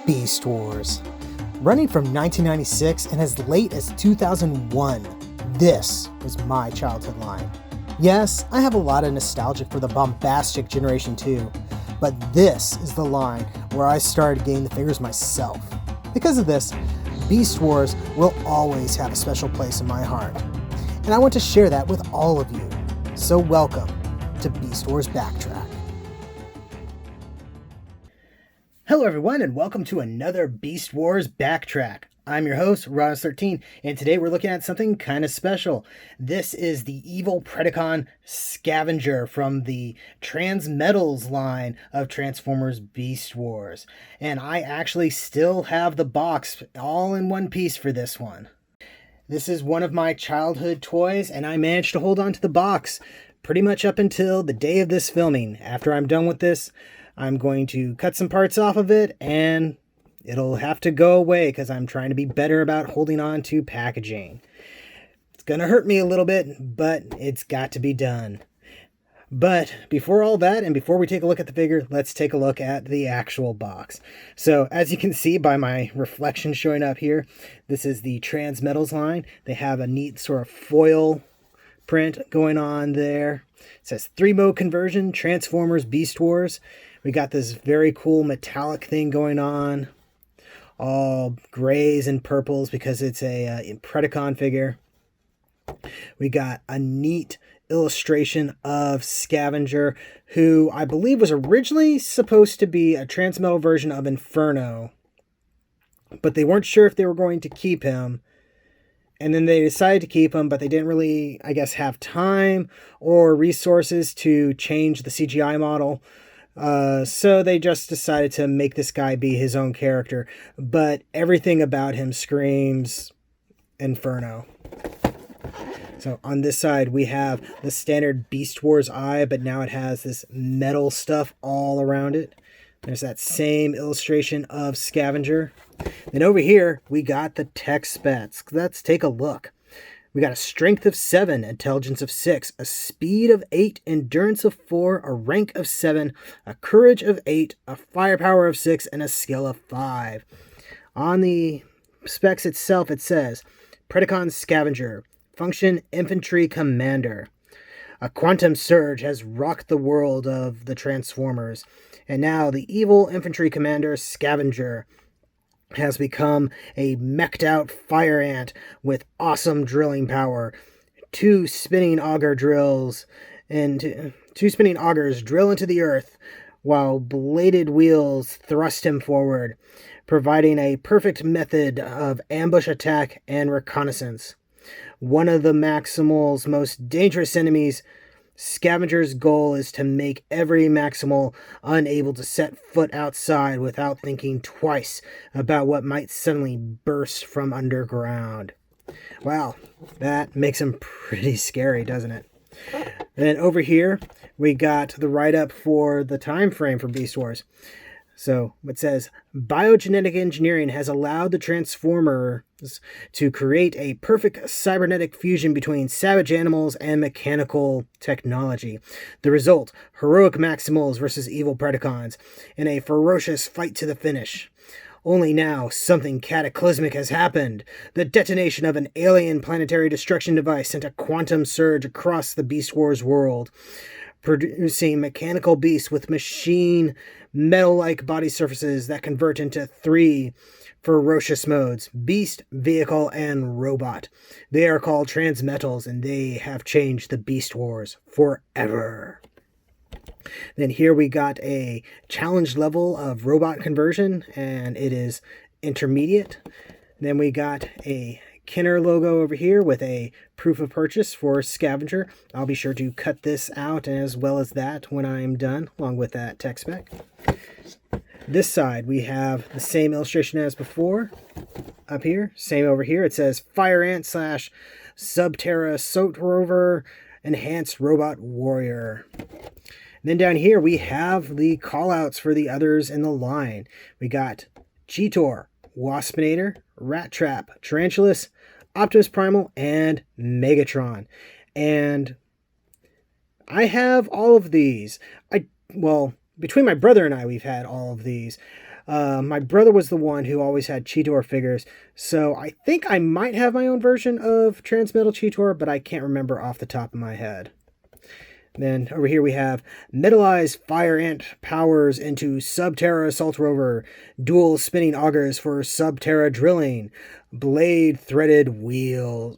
Beast Wars. Running from 1996 and as late as 2001, this was my childhood line. Yes, I have a lot of nostalgia for the bombastic Generation 2, but this is the line where I started getting the figures myself. Because of this, Beast Wars will always have a special place in my heart, and I want to share that with all of you. So welcome to Beast Wars Backtrack. Hello everyone, and welcome to another Beast Wars Backtrack. I'm your host, Ron13, and today we're looking at something kind of special. This is the evil Predacon Scavenger from the Tansmetals line of Transformers Beast Wars. And I actually still have the box all in one piece for this one. This is one of my childhood toys, and I managed to hold on to the box pretty much up until the day of this filming. After I'm done with this, I'm going to cut some parts off of it, and it'll have to go away because I'm trying to be better about holding on to packaging. It's going to hurt me a little bit, but it's got to be done. But before all that, and before we take a look at the figure, let's take a look at the actual box. So as you can see by my reflection showing up here, this is the Tansmetals line. They have a neat sort of foil print going on there. It says 3-mode conversion, Transformers Beast Wars. We got this very cool metallic thing going on, all grays and purples because it's a Predacon figure. We got a neat illustration of Scavenger, who I believe was originally supposed to be a Tansmetal version of Inferno, but they weren't sure if they were going to keep him. And then they decided to keep him, but they didn't really, I guess, have time or resources to change the CGI model. So they just decided to make this guy be his own character, but everything about him screams Inferno. So on this side, we have the standard Beast Wars eye, but now it has this metal stuff all around it. There's that same illustration of Scavenger. Then over here, we got the tech specs. Let's take a look. We got a strength of 7, intelligence of 6, a speed of 8, endurance of 4, a rank of 7, a courage of 8, a firepower of 6, and a skill of 5. On the specs itself, it says, Predacon Scavenger, function infantry commander. A quantum surge has rocked the world of the Transformers, and now the evil infantry commander Scavenger has become a meched out fire ant with awesome drilling power. Two spinning augers drill into the earth, while bladed wheels thrust him forward, providing a perfect method of ambush attack and reconnaissance. One of the Maximal's most dangerous enemies, Scavenger's goal is to make every Maximal unable to set foot outside without thinking twice about what might suddenly burst from underground. Wow, that makes him pretty scary, doesn't it? Then over here, we got the write-up for the time frame for Beast Wars. So it says, biogenetic engineering has allowed the Transformers to create a perfect cybernetic fusion between savage animals and mechanical technology. The result, heroic Maximals versus evil Predacons in a ferocious fight to the finish. Only now, something cataclysmic has happened. The detonation of an alien planetary destruction device sent a quantum surge across the Beast Wars world, producing mechanical beasts with machine metal-like body surfaces that convert into 3 ferocious modes: beast, vehicle, and robot. They are called Tansmetals, and they have changed the Beast Wars forever. Then here we got a challenge level of robot conversion, and it is intermediate. Then we got a Kenner logo over here with a proof of purchase for Scavenger. I'll be sure to cut this out as well as that when I'm done, along with that tech spec. This side, we have the same illustration as before. Up here, same over here. It says Fire Ant / Subterra Soat Rover Enhanced Robot Warrior. And then down here, we have the callouts for the others in the line. We got Cheetor, Waspinator, Rat Trap, Tarantulas, Optimus Primal, and Megatron. And I have all of these. Between my brother and I, we've had all of these. My brother was the one who always had Cheetor figures, so I think I might have my own version of tansmetal Cheetor, but I can't remember off the top of my head. Then over here we have metallized fire ant powers into Subterra assault rover, dual spinning augers for Subterra drilling, blade treaded wheels.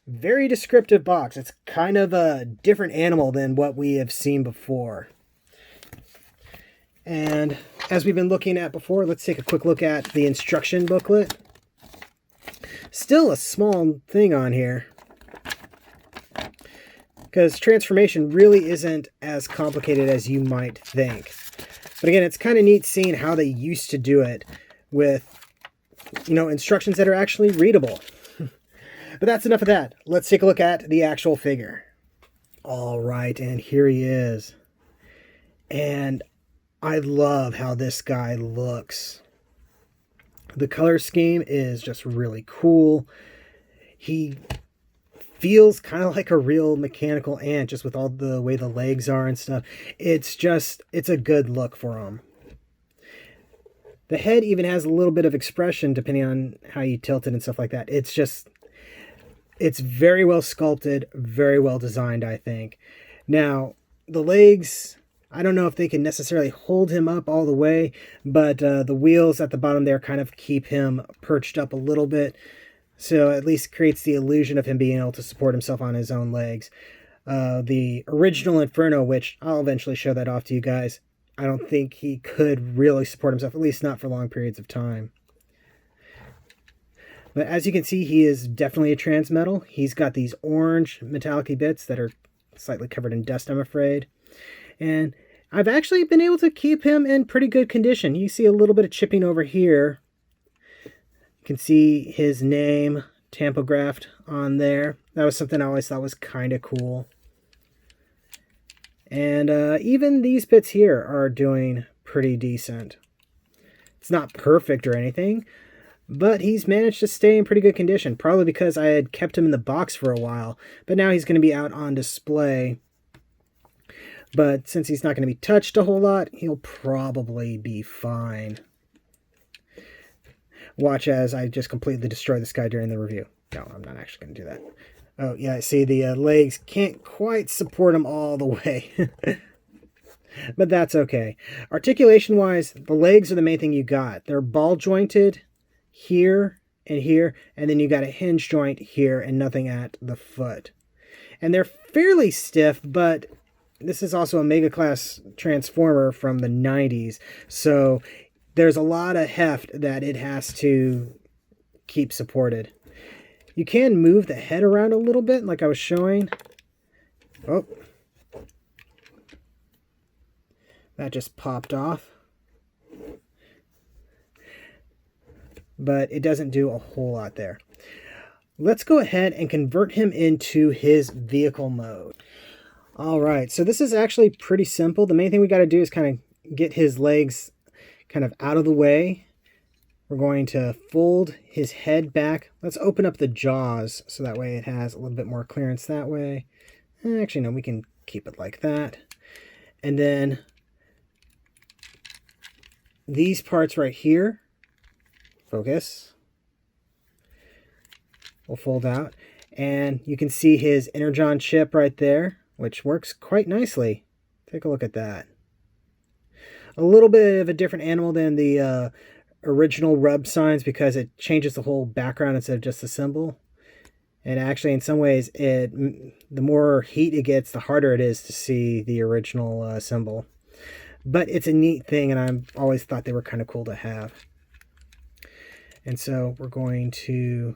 Very descriptive box. It's kind of a different animal than what we have seen before. And as we've been looking at before, let's take a quick look at the instruction booklet. Still a small thing on here, because transformation really isn't as complicated as you might think. But again, it's kind of neat seeing how they used to do it with, instructions that are actually readable. But that's enough of that. Let's take a look at the actual figure. All right, and here he is. And I love how this guy looks. The color scheme is just really cool. He feels kind of like a real mechanical ant, just with all the way the legs are and stuff. It's a good look for him. The head even has a little bit of expression depending on how you tilt it and stuff like that. It's very well sculpted, very well designed, I think. Now, the legs, I don't know if they can necessarily hold him up all the way, but the wheels at the bottom there kind of keep him perched up a little bit. So at least creates the illusion of him being able to support himself on his own legs. The original Inferno, which I'll eventually show that off to you guys, I don't think he could really support himself, at least not for long periods of time. But as you can see, he is definitely a tansmetal. He's got these orange metallic bits that are slightly covered in dust, I'm afraid. And I've actually been able to keep him in pretty good condition. You see a little bit of chipping over here. You can see his name tampographed on there. That was something I always thought was kind of cool. And even these bits here are doing pretty decent. It's not perfect or anything, but he's managed to stay in pretty good condition, probably because I had kept him in the box for a while. But now he's going to be out on display. But since he's not going to be touched a whole lot, he'll probably be fine. Watch as I just completely destroy this guy during the review. No, I'm not actually going to do that. Oh, yeah, I see the legs can't quite support him all the way. But that's okay. Articulation-wise, the legs are the main thing you got. They're ball-jointed here, and then you got a hinge joint here and nothing at the foot. And they're fairly stiff, but this is also a Mega Class Transformer from the 90s, so there's a lot of heft that it has to keep supported. You can move the head around a little bit, like I was showing. Oh. That just popped off. But it doesn't do a whole lot there. Let's go ahead and convert him into his vehicle mode. Alright, so this is actually pretty simple. The main thing we got to do is kind of get his legs kind of out of the way. We're going to fold his head back. Let's open up the jaws so that way it has a little bit more clearance that way. Actually, no, we can keep it like that. And then these parts right here, focus, will fold out. And you can see his energon chip right there, which works quite nicely. Take a look at that. A little bit of a different animal than the original rub signs because it changes the whole background instead of just the symbol. And actually, in some ways, the more heat it gets, the harder it is to see the original symbol. But it's a neat thing, and I've always thought they were kind of cool to have. And so we're going to...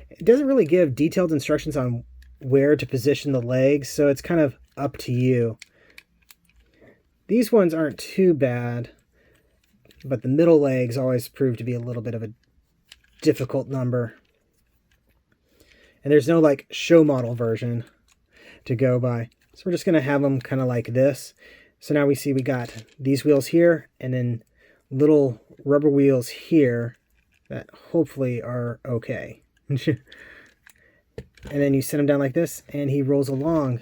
It doesn't really give detailed instructions on where to position the legs, so it's kind of up to you. These ones aren't too bad, but the middle legs always prove to be a little bit of a difficult number. And there's no like show model version to go by. So we're just going to have them kind of like this. So now we see we got these wheels here and then little rubber wheels here that hopefully are okay. And then you set him down like this and he rolls along.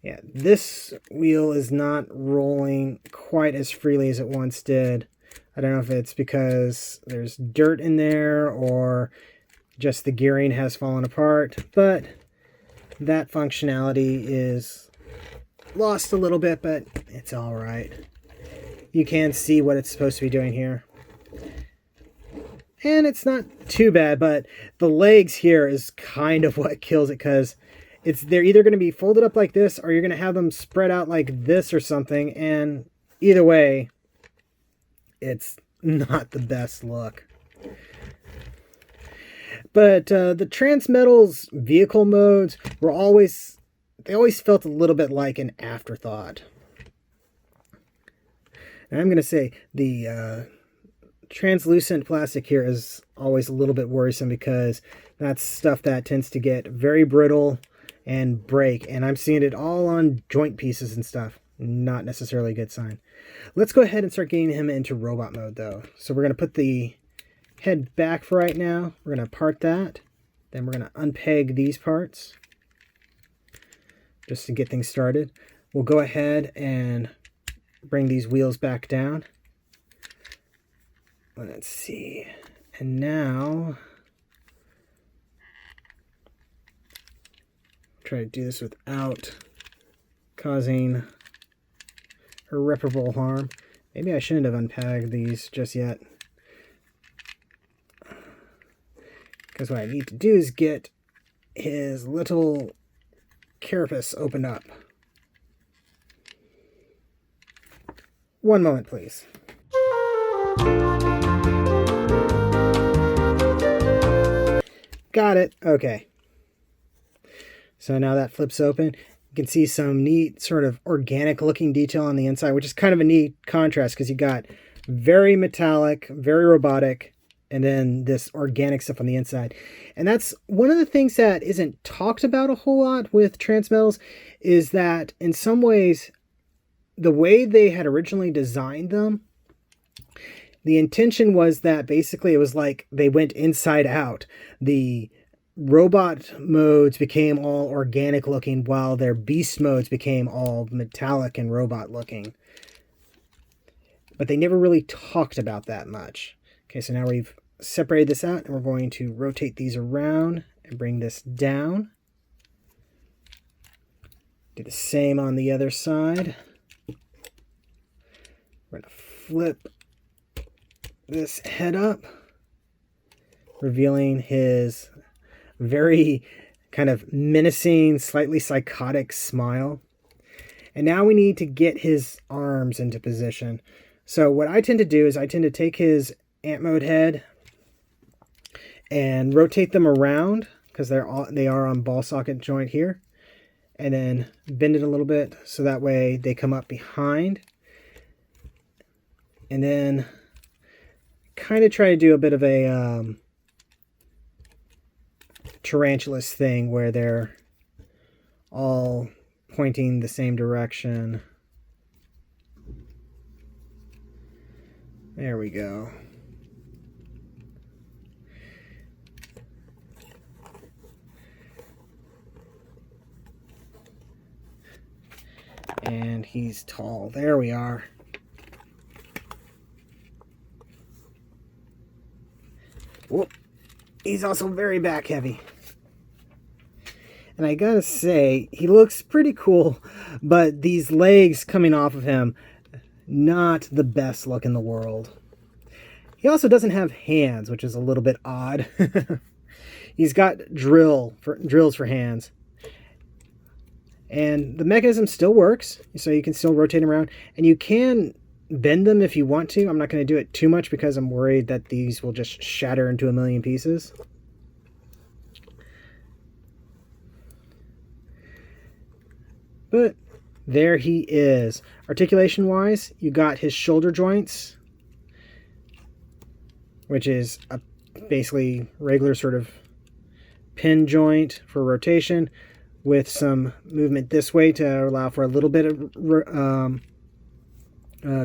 Yeah, this wheel is not rolling quite as freely as it once did. I don't know if it's because there's dirt in there or just the gearing has fallen apart, but that functionality is lost a little bit, but it's all right. You can see what it's supposed to be doing here. And it's not too bad, but the legs here is kind of what kills it, because they're either going to be folded up like this or you're going to have them spread out like this or something, and either way, it's not the best look. But the tansmetal's vehicle modes were always felt a little bit like an afterthought. And I'm going to say the translucent plastic here is always a little bit worrisome, because that's stuff that tends to get very brittle and break, and I'm seeing it all on joint pieces and stuff. Not necessarily a good sign. Let's go ahead and start getting him into robot mode though. So we're going to put the head back for right now. We're going to part that, then we're going to unpeg these parts just to get things started. We'll go ahead and bring these wheels back down. Let's see. And now try to do this without causing irreparable harm. Maybe I shouldn't have unpegged these just yet, because what I need to do is get his little carapace opened up. One moment, please. Got it. Okay. So now that flips open. You can see some neat sort of organic looking detail on the inside, which is kind of a neat contrast, because you got very metallic, very robotic, and then this organic stuff on the inside. And that's one of the things that isn't talked about a whole lot with tansmetals, is that in some ways, the way they had originally designed them, the intention was that basically it was like they went inside out. The robot modes became all organic looking, while their beast modes became all metallic and robot looking. But they never really talked about that much. Okay, so now we've separated this out, and we're going to rotate these around and bring this down. Do the same on the other side. We're going to flip this head up, revealing his very kind of menacing, slightly psychotic smile. And now we need to get his arms into position. So what I tend to do is I tend to take his ant mode head and rotate them around, because they are on ball socket joint here, and then bend it a little bit so that way they come up behind. And then kind of try to do a bit of a tarantulas thing where they're all pointing the same direction. There we go. And he's tall. There we are. Whoop. He's also very back heavy. And I gotta say, he looks pretty cool, but these legs coming off of him, not the best look in the world. He also doesn't have hands, which is a little bit odd. He's got drills for hands. And the mechanism still works, so you can still rotate them around. And you can bend them if you want to. I'm not going to do it too much because I'm worried that these will just shatter into a million pieces. But there he is. Articulation wise, you got his shoulder joints, which is a basically regular sort of pin joint for rotation, with some movement this way to allow for a little bit of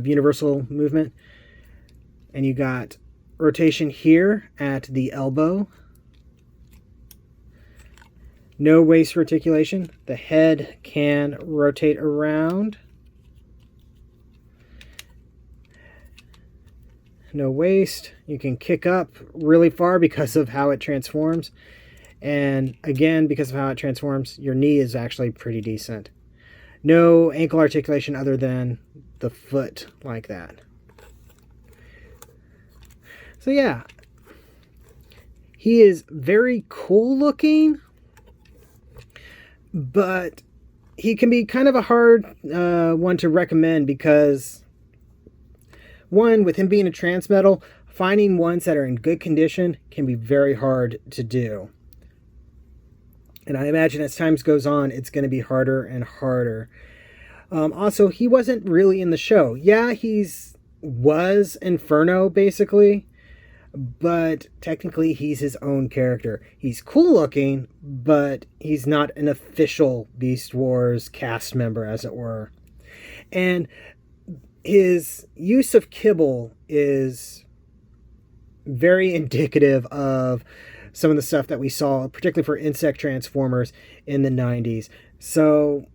universal movement. And you got rotation here at the elbow. No waist articulation. The head can rotate around. No waist. You can kick up really far because of how it transforms. And again, because of how it transforms, your knee is actually pretty decent. No ankle articulation other than the foot like that. So yeah, he is very cool looking, but he can be kind of a hard one to recommend because, one, with him being a tansmetal, finding ones that are in good condition can be very hard to do. And I imagine as time goes on, it's going to be harder and harder. Also, he wasn't really in the show. Yeah, was Inferno, basically. But technically, he's his own character. He's cool looking, but he's not an official Beast Wars cast member, as it were. And his use of kibble is very indicative of some of the stuff that we saw, particularly for insect transformers in the 90s. So,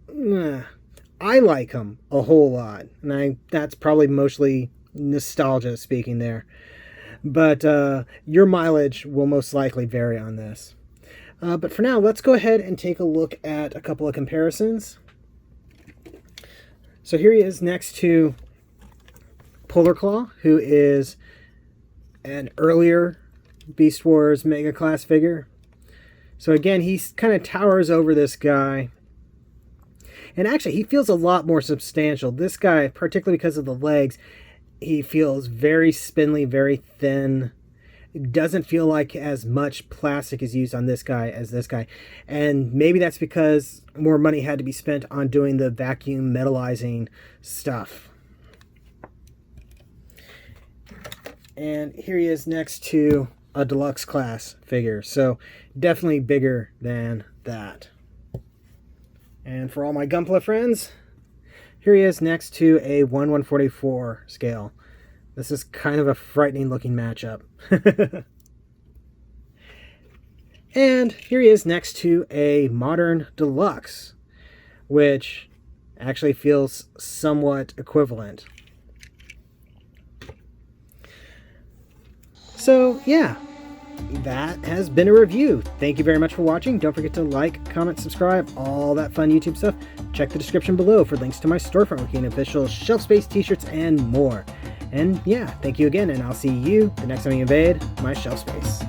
I like him a whole lot. And that's probably mostly nostalgia speaking there. But your mileage will most likely vary on this. But for now, let's go ahead and take a look at a couple of comparisons. So here he is next to Polar Claw, who is an earlier Beast Wars Mega Class figure. So again, he kind of towers over this guy. And actually, he feels a lot more substantial. This guy, particularly because of the legs, he feels very spindly, very thin. It doesn't feel like as much plastic is used on this guy as this guy. And maybe that's because more money had to be spent on doing the vacuum metallizing stuff. And here he is next to a deluxe class figure. So definitely bigger than that. And for all my Gunpla friends, here he is next to a 1/144 scale. This is kind of a frightening looking matchup. And here he is next to a modern deluxe, which actually feels somewhat equivalent. So yeah, that has been a review. Thank you very much for watching. Don't forget to like, comment, subscribe, all that fun YouTube stuff. Check the description below for links to my storefront looking official shelf space t-shirts and more. And yeah, thank you again, and I'll see you the next time you invade my shelf space.